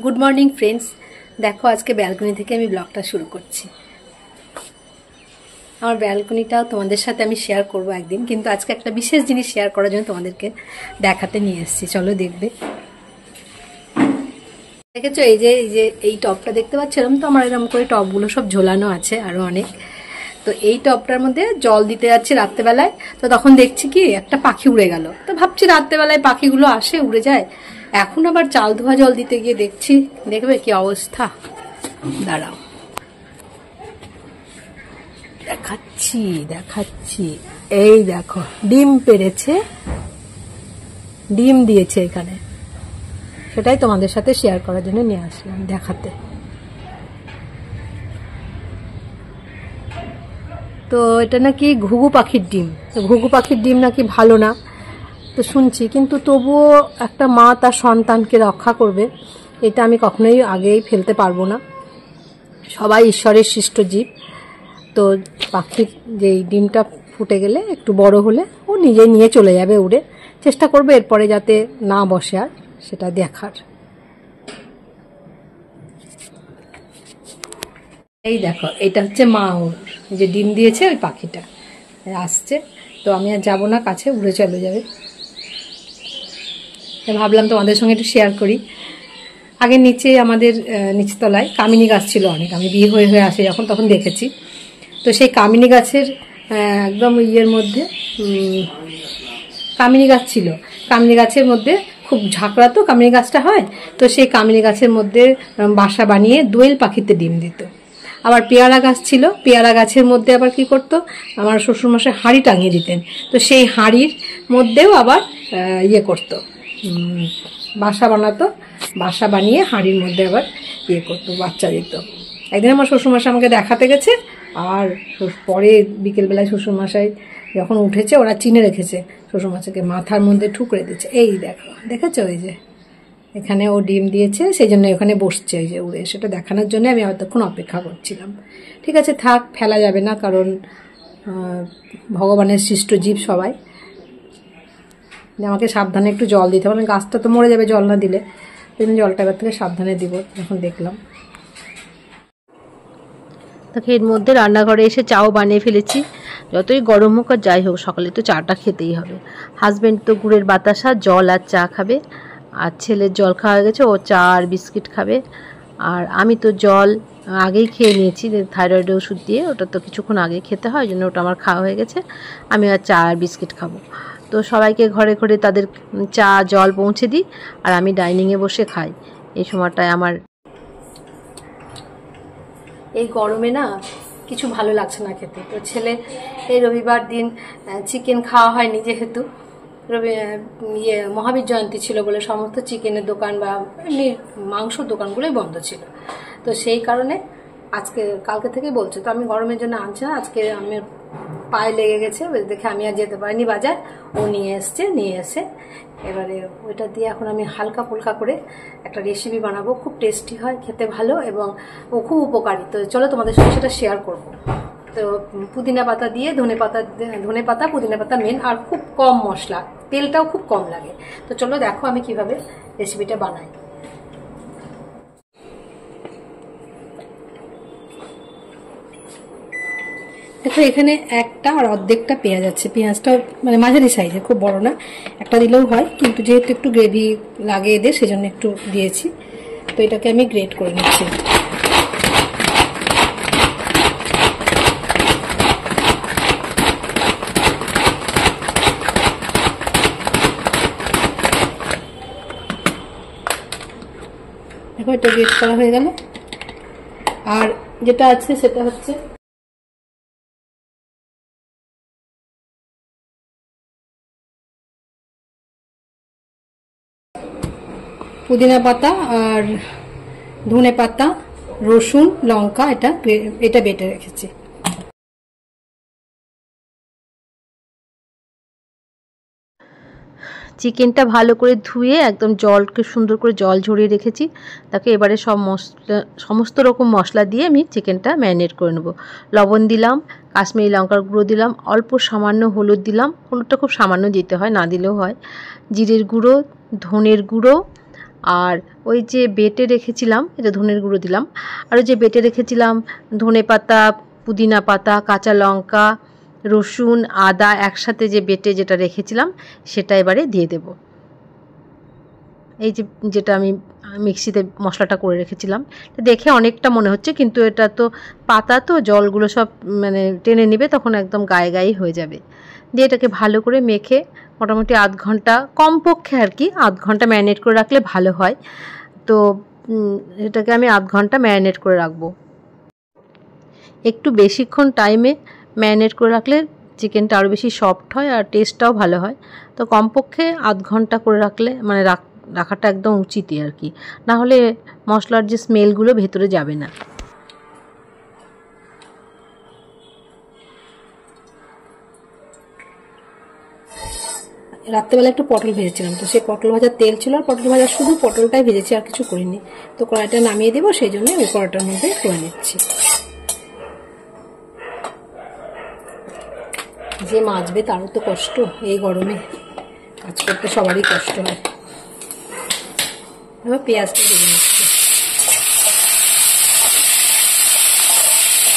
Good morning friends. देखो आज के ব্যালকনি থেকে আমি ব্লগটা শুরু করছি। আমার ব্যালকনিটাও তোমাদের সাথে আমি শেয়ার করব একদিন, কিন্তু আজকে একটা বিশেষ জিনিস শেয়ার করার জন্য তোমাদেরকে দেখাতে নিয়ে এসেছি। চলো দেখবে। দেখেছো এই যে এই টবটা দেখতে পাচ্ছ, এরকম তো আমার এরকম করে টবগুলো সব ঝোলানো আছে আরো অনেক। তো এই টবটার মধ্যে জল দিতে যাচ্ছি রাত্রেবেলায়, তো তখন দেখছি কি একটা পাখি উড়ে গেল। তো ভাবছি রাত্রেবেলায় পাখিগুলো আসে উড়ে যায়, এখন আবার চাল ধোয়া জল দিতে গিয়ে দেখছি, দেখবে কি অবস্থা। দাঁড়াও দেখাচ্ছি এই দেখো ডিম পেড়েছে, ডিম দিয়েছে এখানে, সেটাই তোমাদের সাথে শেয়ার করার জন্য নিয়ে আসলাম দেখাতে। তো এটা নাকি ঘুঘু পাখির ডিম, তো ঘুঘু পাখির ডিম নাকি ভালো না তো শুনছি, কিন্তু তবুও একটা মা তার সন্তানকে রক্ষা করবে, এটা আমি কখনোই আগেই ফেলতে পারবো না। সবাই ঈশ্বরের সৃষ্ট জীব, তো পাখির যেই ডিমটা ফুটে গেলে একটু বড় হলে ও নিজে নিয়ে চলে যাবে উড়ে। চেষ্টা করবে এরপরে যাতে না বসে আর, সেটা দেখার। এই দেখো এটা হচ্ছে মা, ওর যে ডিম দিয়েছে ওই পাখিটা আসছে। তো আমি আর যাবো না কাছে, উড়ে চলে যাবে। ভাবলাম তোমাদের সঙ্গে একটু শেয়ার করি। আগে নিচে আমাদের নিচতলায় কামিনী গাছ ছিল অনেক, আমি বিয়ে হয়ে আসে যখন তখন দেখেছি। তো সেই কামিনী গাছের একদম ইয়ের মধ্যে কামিনী গাছ ছিল, কামিনী গাছের মধ্যে খুব ঝাঁকড়া তো কামিনী গাছটা হয়, তো সেই কামিনী গাছের মধ্যে বাসা বানিয়ে দোয়েল পাখিতে ডিম দিত। আবার পেয়ারা গাছ ছিল, পেয়ারা গাছের মধ্যে আবার কি করতো, আমার শ্বশুরমশাই হাঁড়ি টাঙিয়ে দিতেন, তো সেই হাঁড়ির মধ্যেও আবার ইয়ে করতো, বাসা বানাতো, বাসা বানিয়ে হাঁড়ির মধ্যে আবার ইয়ে করতো, বাচ্চা দিত। একদিন আমার শ্বশুরমশাই আমাকে দেখাতে গেছে, আর পরে বিকেলবেলায় শ্বশুরমশাই যখন উঠেছে ওরা চিনে রেখেছে, শ্বশুরমশাইকে মাথার মধ্যে ঠুকরে দিচ্ছে। এই দেখো, দেখেছো ওই যে এখানে ও ডিম দিয়েছে, সেই জন্য ওখানে বসছে ওই যে উড়ে, সেটা দেখানোর জন্য আমি এতক্ষণ অপেক্ষা করছিলাম। ঠিক আছে থাক, ফেলা যাবে না, কারণ ভগবানের সৃষ্ট জীব সবাই। আমাকে সাবধানে একটু জল দিতে হবে, গাছটা তো মরে যাবে জল না দিলে, ওই জন্য জলটা এবার থেকে সাবধানে দিব। যখন দেখলাম তাকে এর মধ্যে রান্নাঘরে এসে চাও বানিয়ে ফেলেছি। যতই গরম হোক আর যাই হোক সকালে তো চাটা খেতেই হবে। হাজব্যান্ড তো গুড়ের বাতাসা জল আর চা খাবে, আর ছেলের জল খাওয়া হয়ে গেছে, ও চা আর বিস্কিট খাবে। আর আমি তো জল আগেই খেয়ে নিয়েছি থাইরয়েডের ওষুধ দিয়ে, ওটা তো কিছুক্ষণ আগে খেতে হয়, ওই জন্য ওটা আমার খাওয়া হয়ে গেছে। আমি আর চা আর বিস্কিট খাবো। তো সবাইকে ঘরে ঘরে তাদের চা জল পৌঁছে দিই, আর আমি ডাইনিংয়ে বসে খাই। এই সময়টায় আমার এই গরমে না কিছু ভালো লাগছে না খেতে। তো ছেলে এই রবিবার দিন চিকেন খাওয়া হয়নি, যেহেতু মহাবীর জয়ন্তী ছিল বলে সমস্ত চিকেনের দোকান বা এমনি মাংসর দোকানগুলোই বন্ধ ছিল। তো সেই কারণে কালকে থেকেই বলছে, তো আমি গরমের জন্য আনছি না। আজকে আমার পায়ে লেগে গেছে দেখে আমি আর যেতে পারিনি বাজার, ও নিয়ে এসে এবারে ওইটা দিয়ে এখন আমি হালকা ফুলকা করে একটা রেসিপি বানাবো, খুব টেস্টি হয়, খেতে ভালো এবং ও খুব উপকারী। তো চলো তোমাদের সঙ্গে সেটা শেয়ার করবো। তো পুদিনা পাতা দিয়ে ধনে পাতা পুদিনা পাতা মেন, আর খুব কম মশলা, তেলটাও খুব কম লাগে। তো চলো দেখো আমি কিভাবে রেসিপিটা বানাই। দেখো এখানে একটা আর অর্ধেকটা পেঁয়াজ আছে, পেঁয়াজটাও মানে মাঝারি সাইজে, খুব বড় না, একটা দিলেও হয়, কিন্তু যেহেতু একটু গ্রেভি লাগে এদের সেজন্য একটু দিয়েছি। তো এটাকে আমি গ্রেট করে নিচ্ছি। দেখো এটা গ্রেট করা হয়ে গেল। আর যেটা আছে সেটা হচ্ছে পুদিনা পাতা আর ধনে পাতা, রসুন, লঙ্কা, এটা বেটে রেখেছি। চিকেনটা ভালো করে ধুয়ে একদম জলকে সুন্দর করে জল ঝরিয়ে রেখেছি। তাকে এবারে সমস্ত রকম মশলা দিয়ে আমি চিকেনটা ম্যারিনেট করে নেব। লবণ দিলাম, কাশ্মীরি লঙ্কার গুঁড়ো দিলাম, অল্প সামান্য হলুদ দিলাম, হলুদটা খুব সামান্য দিতে হয়, না দিলেও হয়, জিরের গুঁড়ো, ধনের গুঁড়ো আর ওই যে বেটে রেখেছিলাম, এটা ধনের গুঁড়ো দিলাম, আর ওই যে বেটে রেখেছিলাম ধনে পাতা, পুদিনা পাতা, কাঁচা লঙ্কা, রসুন, আদা একসাথে যে বেটে যেটা রেখেছিলাম সেটা এবারে দিয়ে দেব। এই যে যেটা আমি মিক্সিতে মশলাটা করে রেখেছিলাম, দেখে অনেকটা মনে হচ্ছে, কিন্তু এটা তো পাতা, তো জলগুলো সব মানে টেনে নেবে, তখন একদম গায়ে গায়ে হয়ে যাবে। দিয়ে এটাকে ভালো করে মেখে মোটামুটি আধ ঘন্টা, কমপক্ষে আর কি আধ ঘন্টা ম্যারিনেট করে রাখলে ভালো হয়। তো এটাকে আমি আধ ঘন্টা ম্যারিনেট করে রাখবো। একটু বেশিক্ষণ টাইমে ম্যারিনেট করে রাখলে চিকেনটা আরও বেশি সফট হয় আর টেস্টটাও ভালো হয়। তো কমপক্ষে আধ ঘন্টা করে রাখলে মানে রাখাটা একদম উচিতই আর কি, না হলে মশলার যে স্মেলগুলো ভেতরে যাবে না। রাত্রেবেলা একটু পটল ভেজেছিলাম, তো সেই পটল ভাজার তেল ছিল, আর পটল ভাজার শুধু পটলটাই ভেজেছি, আর কিছু করিনি। তো কড়াইটা নামিয়ে দেবো, সেই জন্য ওই কড়াইটার মধ্যে করে নিচ্ছি। যে মাজবে তারও তো কষ্ট, এই গরমে কাজ করতে সবারই কষ্ট হয়। এবার পেঁয়াজটা ভেজে নিচ্ছি।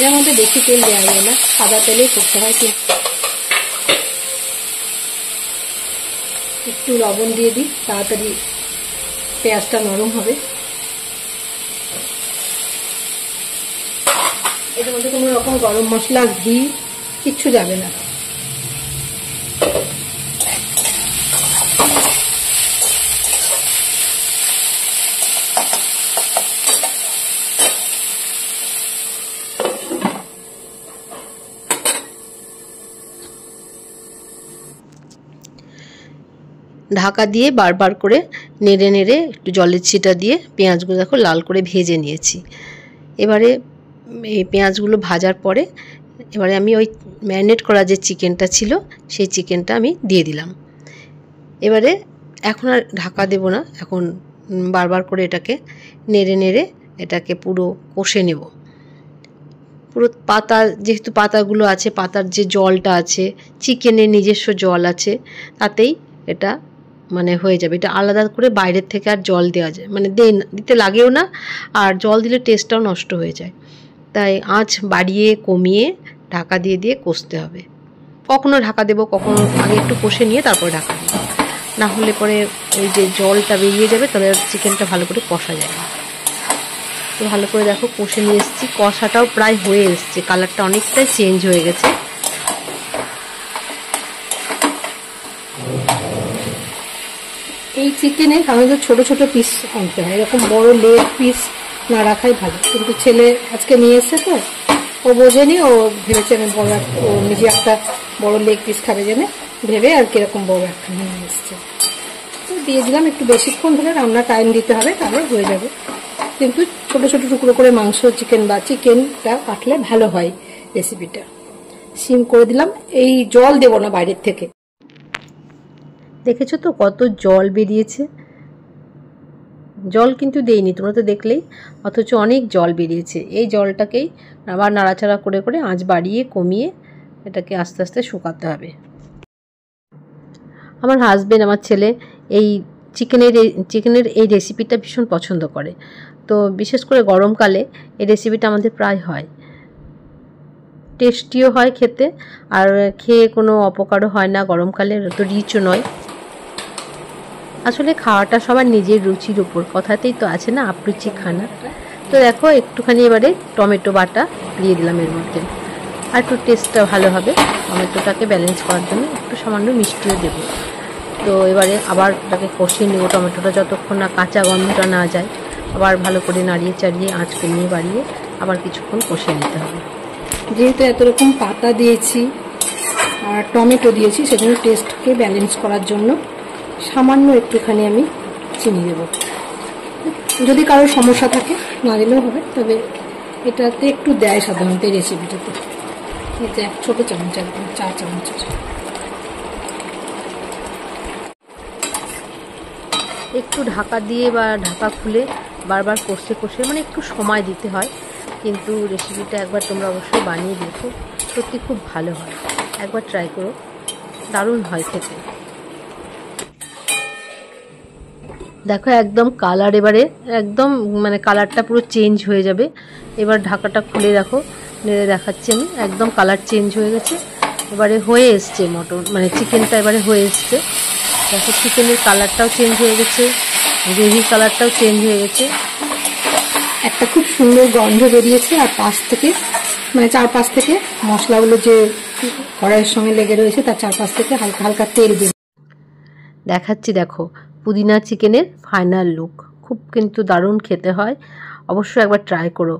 এর মধ্যে বেশি তেল দেওয়া যায় না, সাদা তেলেই করতে হয়। কিন্তু একটু লবণ দিয়ে দিই, তাড়াতাড়ি পেঁয়াজটা নরম হবে। এর মধ্যে কোনো রকম গরম মশলা, ঘি কিচ্ছু যাবে না। ঢাকা দিয়ে বারবার করে নেড়ে নেড়ে একটু জলের ছিটা দিয়ে পেঁয়াজগুলো দেখো লাল করে ভেজে নিয়েছি। এবারে এই পেঁয়াজগুলো ভাজার পরে এবারে আমি ওই ম্যারিনেট করা যে চিকেনটা ছিল সেই চিকেনটা আমি দিয়ে দিলাম। এবারে এখন আর ঢাকা দেব না, এখন বারবার করে এটাকে নেড়ে নেড়ে এটাকে পুরো কষে নেব। পুরো পাতা, যেহেতু পাতাগুলো আছে, পাতার যে জলটা আছে, চিকেনের নিজস্ব জল আছে, তাতেই এটা মানে হয়ে যাবে। এটা আলাদা করে বাইরের থেকে আর জল দেওয়া যায় মানে দিতে লাগেও না, আর জল দিলে টেস্টটাও নষ্ট হয়ে যায়। তাই আঁচ বাড়িয়ে কমিয়ে ঢাকা দিয়ে দিয়ে কষতে হবে। কখনো ঢাকা দেবো, কখনো আগে একটু কষে নিয়ে তারপরে ঢাকা দেবো, না হলে পরে ওই যে জলটা বেরিয়ে যাবে, তাহলে চিকেনটা ভালো করে কষা যায় না। তো ভালো করে দেখো কষে নিয়ে এসেছি, কষাটাও প্রায় হয়ে এসছে, কালারটা অনেকটাই চেঞ্জ হয়ে গেছে। এই চিকেনে আমাদের ছোট ছোট পিস আনতে হয়, এরকম বড় লেগ পিস না রাখাই ভালো। কিন্তু ছেলে আজকে নিয়ে এসছে, তো ও বোঝেনি, ও ভেবেছে আমি বড়, ও নিজে একটা বড় লেগ পিস খাবে জেনে ভেবে আর কিরকম বড় একটা নিয়ে এসছে। তো দিয়ে দিলাম, একটু বেশিক্ষণ ধরে রান্না টাইম দিতে হবে, তাহলে হয়ে যাবে। কিন্তু ছোট ছোট টুকরো করে মাংস, চিকেন বা চিকেনটা কাটলে ভালো হয় রেসিপিটা। সিম করে দিলাম, এই জল দেবো না বাইরের থেকে। দেখেছো তো কত জল বেরিয়েছে, জল কিন্তু দেইনি, তোমরা তো দেখলেই, অথচ অনেক জল বেরিয়েছে। এই জলটাকেই আবার নাড়াচাড়া করে করে আঁচ বাড়িয়ে কমিয়ে এটাকে আস্তে আস্তে শুকাতে হবে। আমার হাজবেন্ড, আমার ছেলে এই চিকেনের এই রেসিপিটা ভীষণ পছন্দ করে। তো বিশেষ করে গরমকালে এই রেসিপিটা আমাদের প্রায় হয়, টেস্টিও হয় খেতে, আর খেয়ে কোনো অপকারও হয় না। গরমকালে তো রিচও নয়। আসলে খাওয়াটা সবার নিজের রুচির উপর, কথাতেই তো আছে না, আপরুচি খানা। তো দেখো একটুখানি এবারে টমেটো বাটা দিয়ে দিলাম এর মধ্যে, আর একটু টেস্টটা ভালো হবে। টমেটোটাকে ব্যালেন্স করার জন্য একটু সামান্য মিষ্টিও দেবো। তো এবারে আবার ওটাকে কষিয়ে নেবো, টমেটোটা যতক্ষণ না কাঁচা গন্ধটা না যায়। আবার ভালো করে নাড়িয়ে চাড়িয়ে আঁচ কমিয়ে বাড়িয়ে আবার কিছুক্ষণ কষিয়ে নিতে হবে। যেহেতু এত রকম পাতা দিয়েছি আর টমেটো দিয়েছি, সেজন্য টেস্টকে ব্যালেন্স করার জন্য সামান্য একটুখানি আমি চিনি দেব। যদি কারোর সমস্যা থাকে না দিলেও হবে, তবে এটাতে একটু দেয় সাধারণত এই রেসিপিটাতে। এতে এক ছোটো চামচ, একদম 4 চামচ। একটু ঢাকা দিয়ে বা ঢাকা খুলে বারবার কষে কষে মানে একটু সময় দিতে হয়। কিন্তু রেসিপিটা একবার তোমরা অবশ্যই বানিয়ে দেখো, সত্যি খুব ভালো হয়, একবার ট্রাই করো, দারুণ হয় খেতে। দেখো একদম কালার এবারে একদম মানে কালারটা পুরো চেঞ্জ হয়ে যাবে। এবার ঢাকাটা খুলে দেখো, নেড়ে দেখাচ্ছি আমি, একদম কালার চেঞ্জ হয়ে গেছে। এবারে হয়ে এসছে মটন মানে চিকেনটা এবারে হয়ে এসছে। দেখো চিকেনের কালারটাও চেঞ্জ হয়ে গেছে, গ্রেভির কালারটাও চেঞ্জ হয়ে গেছে। একটা খুব সুন্দর গন্ধ বেরিয়েছে, আর পাশ থেকে মানে চারপাশ থেকে মশলাগুলো যে কড়াইয়ের সঙ্গে লেগে রয়েছে তার চারপাশ থেকে হালকা হালকা তেল দেখাচ্ছি। দেখো পুদিনা চিকেনের ফাইনাল লুক, খুব কিন্তু দারুণ খেতে হয়, অবশ্যই একবার ট্রাই করো।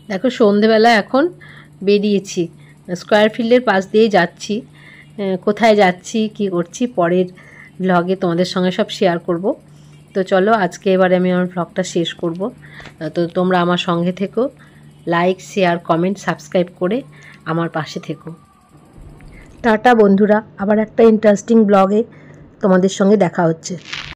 দেখো সন্ধেবেলা এখন বেরিয়েছি, স্কয়ার ফিল্ডের পাশ দিয়েই যাচ্ছি। কোথায় যাচ্ছি কি করছি পরের ব্লগে তোমাদের সঙ্গে সব শেয়ার করব। তো চলো আজকে এবারে আমি আমার ব্লগটা শেষ করব। তো তোমরা আমার সঙ্গে থেকো, লাইক শেয়ার কমেন্ট সাবস্ক্রাইব করে আমার পাশে থেকো। টাটা বন্ধুরা, আবার একটা ইন্টারেস্টিং ব্লগে তোমাদের সঙ্গে দেখা হচ্ছে।